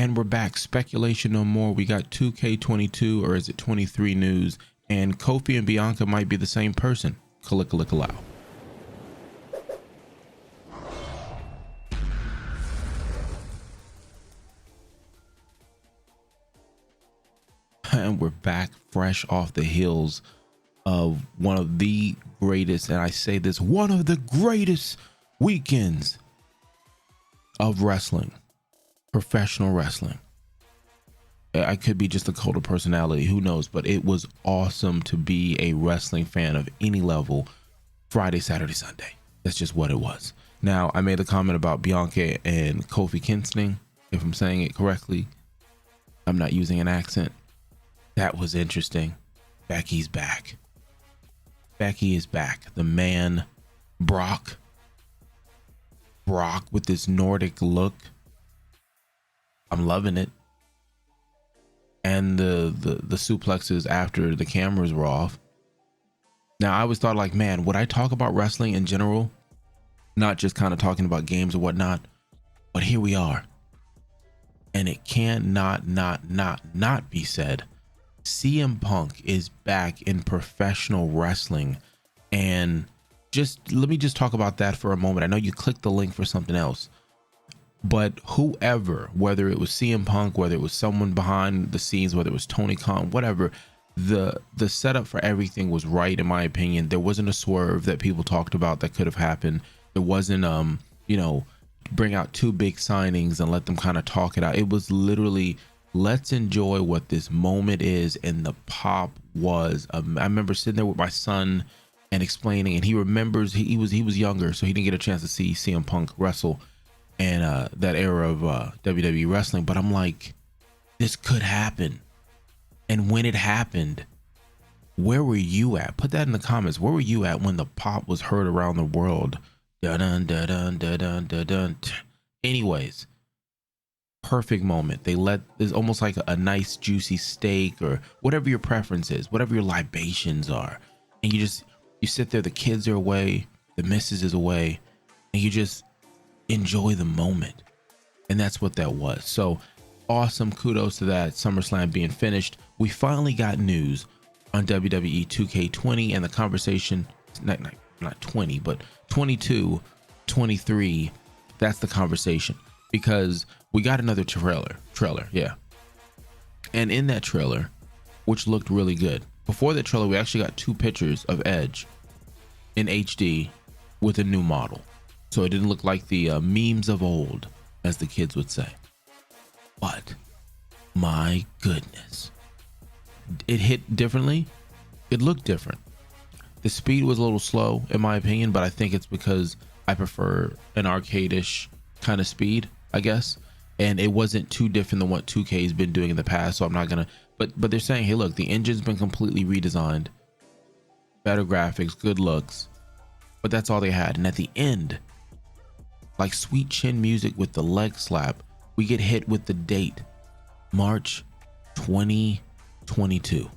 And we're back. Speculation no more. We got 2K22, or is it 23 news, and Kofi and Bianca might be the same person. Kalika-lika-low. And we're back fresh off the heels of one of the greatest, and I say this, one of the greatest weekends of wrestling, professional wrestling. I could be just a cult of personality, who knows, but it was awesome to be a wrestling fan of any level. Friday, Saturday, Sunday. That's just what it was. Now, I made a comment about Bianca and Kofi Kingston, if I'm saying it correctly. I'm not using an accent. That was interesting. Becky's back. Becky is back. The man, Brock with this Nordic look. I'm loving it. And the suplexes after the cameras were off. Now, I always thought, like, man, would I talk about wrestling in general? Not just kind of talking about games or whatnot. But here we are. And it can't not be said. CM Punk is back in professional wrestling. And let me just talk about that for a moment. I know you clicked the link for something else. But whoever, whether it was CM Punk, whether it was someone behind the scenes, whether it was Tony Khan, whatever, the setup for everything was right, in my opinion. There wasn't a swerve that people talked about that could have happened. There wasn't, bring out two big signings and let them kind of talk it out. It was literally, let's enjoy what this moment is. And the pop was, I remember sitting there with my son and explaining, and he remembers he was younger, so he didn't get a chance to see CM Punk wrestle and that era of WWE wrestling. But I'm like, this could happen. And when it happened, where were you at? Put that in the comments. Where were you at when the pop was heard around the world? Dun, dun, dun, dun, dun, dun, dun. Anyways, perfect moment. It's almost like a nice juicy steak, or whatever your preference is, whatever your libations are. And you sit there, the kids are away, the missus is away, and you just enjoy the moment. And that's what that was. So awesome. Kudos to that. SummerSlam being finished. We finally got news on WWE 2K20, and the conversation, not 20, but 22, 23. That's the conversation, because we got another trailer. Yeah. And in that trailer, which looked really good, before the trailer, we actually got two pictures of Edge in HD with a new model. So it didn't look like the memes of old, as the kids would say. But my goodness, it hit differently. It looked different. The speed was a little slow, in my opinion, but I think it's because I prefer an arcade-ish kind of speed, I guess. And it wasn't too different than what 2K has been doing in the past, so I'm not gonna. But they're saying, hey, look, the engine's been completely redesigned, better graphics, good looks, but that's all they had. And at the end, like sweet chin music with the leg slap, we get hit with the date, March 2022.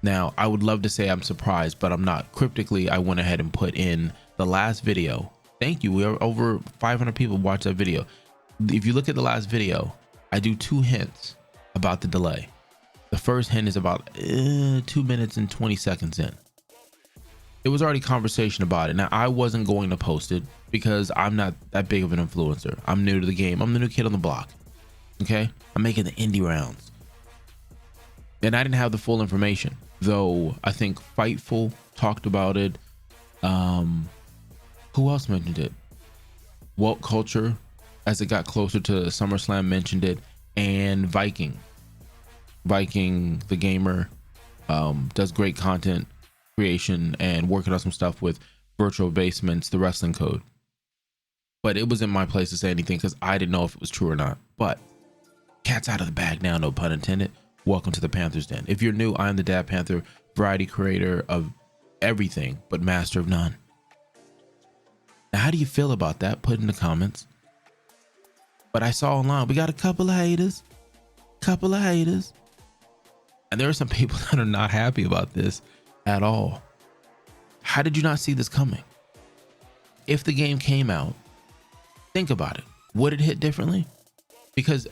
Now, I would love to say I'm surprised, but I'm not. Cryptically, I went ahead and put in the last video. Thank you. We are over 500 people watch that video. If you look at the last video, I do two hints about the delay. The first hint is about 2 minutes and 20 seconds in. There was already conversation about it. Now, I wasn't going to post it because I'm not that big of an influencer. I'm new to the game. I'm the new kid on the block. Okay? I'm making the indie rounds. And I didn't have the full information, though. I think Fightful talked about it. Who else mentioned it? Woke Culture, as it got closer to SummerSlam, mentioned it. And Viking the gamer, does great content creation and working on some stuff with Virtual Basements, the wrestling code. But it wasn't my place to say anything because I didn't know if it was true or not. But cat's out of the bag now, no pun intended. Welcome to the Panthers Den. If you're new, I'm the Dad Panther, variety creator of everything but master of none. Now, how do you feel about that? Put in the comments. But I saw online, we got a couple of haters. And there are some people that are not happy about this at all. How did you not see this coming? If the game came out, think about it. Would it hit differently? because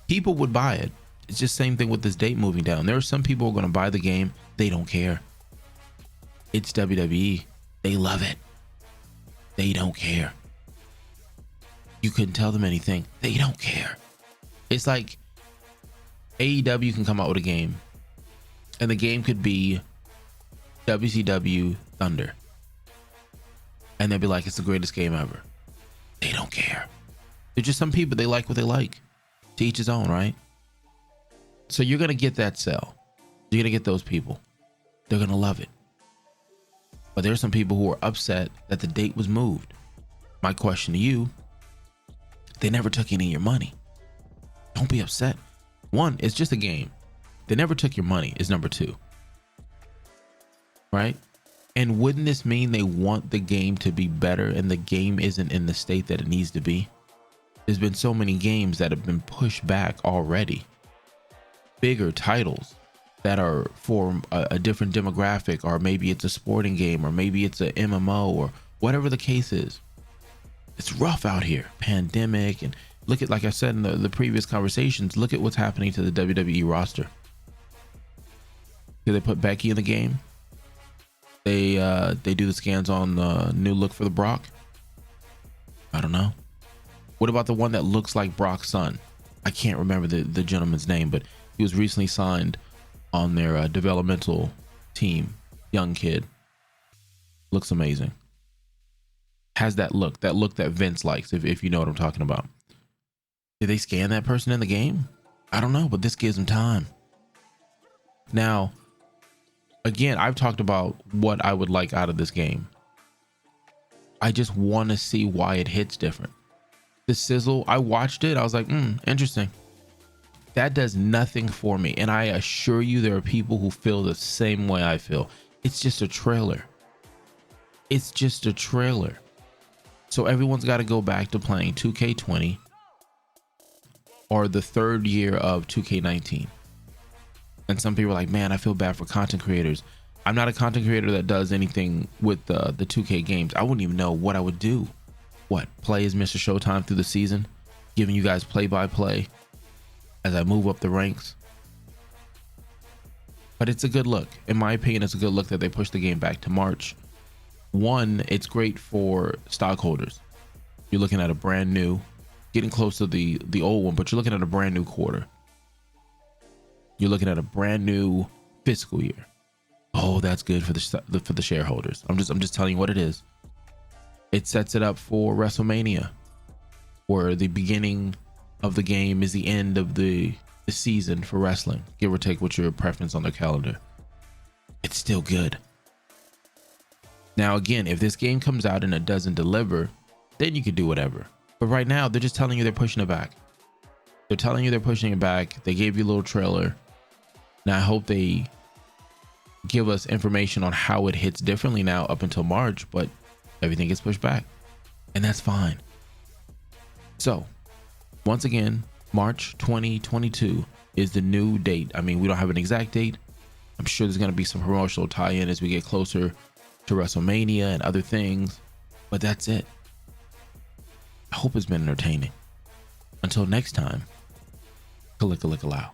people would buy it. It's just same thing with this date moving down. There are some people who are going to buy the game. They don't care. It's WWE. They love it. They don't care. You couldn't tell them anything. They don't care. It's like AEW can come out with a game and the game could be WCW Thunder. And they'll be like, it's the greatest game ever. They don't care. They're just some people, they like what they like. To each his own, right? So you're going to get that sell. You're going to get those people. They're going to love it. But there's some people who are upset that the date was moved. My question to you, they never took any of your money. Don't be upset. One, it's just a game. They never took your money is number two. Right? And wouldn't this mean they want the game to be better and the game isn't in the state that it needs to be? There's been so many games that have been pushed back already. Bigger titles that are for a different demographic, or maybe it's a sporting game, or maybe it's a MMO, or whatever the case is. It's rough out here. Pandemic, and look at, like I said in the previous conversations, look at what's happening to the WWE roster. Did they put Becky in the game? They do the scans on the new look for the Brock? I don't know. What about the one that looks like Brock's son? I can't remember the gentleman's name, but he was recently signed on their developmental team. Young kid. Looks amazing. Has that look that Vince likes, if you know what I'm talking about. Did they scan that person in the game? I don't know, but this gives them time. Now, again, I've talked about what I would like out of this game. I just want to see why it hits different. The sizzle, I watched it. I was like, interesting. That does nothing for me. And I assure you there are people who feel the same way I feel. It's just a trailer. It's just a trailer. So everyone's got to go back to playing 2K20 or the third year of 2K19. And some people are like, man, I feel bad for content creators. I'm not a content creator that does anything with the 2K games. I wouldn't even know what I would do. What, play as Mr. Showtime through the season, giving you guys play-by-play as I move up the ranks. But it's a good look. In my opinion, it's a good look that they pushed the game back to March. One, it's great for stockholders. You're looking at a brand new, getting close to the old one, but you're looking at a brand new quarter. You're looking at a brand new fiscal year. Oh, that's good for the shareholders. I'm just telling you what it is. It sets it up for WrestleMania, where the beginning of the game is the end of the season for wrestling, give or take what your preference on their calendar. It's still good. Now, again, if this game comes out and it doesn't deliver, then you could do whatever. But right now, they're just telling you they're pushing it back. They're telling you they're pushing it back. They gave you a little trailer. Now, I hope they give us information on how it hits differently now up until March, but everything gets pushed back, and that's fine. So, once again, March 2022 is the new date. I mean, we don't have an exact date. I'm sure there's going to be some promotional tie-in as we get closer to WrestleMania and other things, but that's it. I hope it's been entertaining. Until next time, kalika-lika-lao.